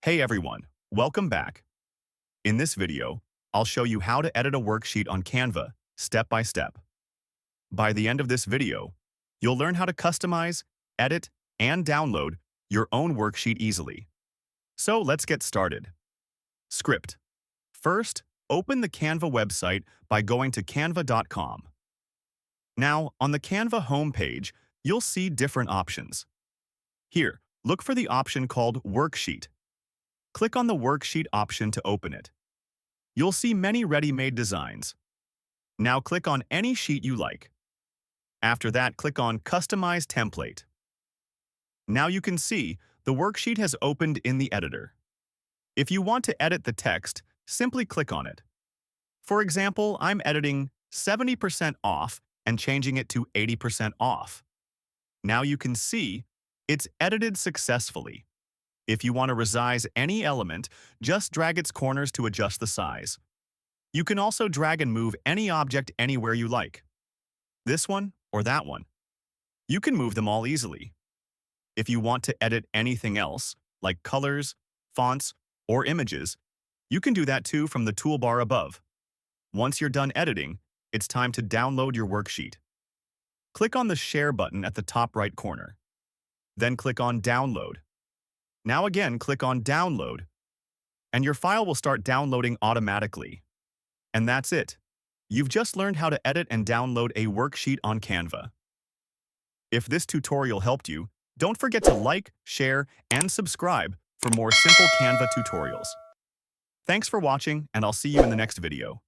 Hey everyone, welcome back. In this video, I'll show you how to edit a worksheet on Canva, step by step. By the end of this video, you'll learn how to customize, edit, and download your own worksheet easily. So let's get started. Script. First, open the Canva website by going to canva.com. Now, on the Canva homepage, you'll see different options. Here, look for the option called Worksheet. Click on the Worksheet option to open it. You'll see many ready-made designs. Now click on any sheet you like. After that, click on Customize Template. Now you can see the worksheet has opened in the editor. If you want to edit the text, simply click on it. For example, I'm editing 70% off and changing it to 80% off. Now you can see it's edited successfully. If you want to resize any element, just drag its corners to adjust the size. You can also drag and move any object anywhere you like. This one or that one. You can move them all easily. If you want to edit anything else, like colors, fonts, or images, you can do that too from the toolbar above. Once you're done editing, it's time to download your worksheet. Click on the Share button at the top right corner. Then click on Download. Now again, click on Download, and your file will start downloading automatically. And that's it. You've just learned how to edit and download a worksheet on Canva. If this tutorial helped you, don't forget to like, share, and subscribe for more simple Canva tutorials. Thanks for watching, and I'll see you in the next video.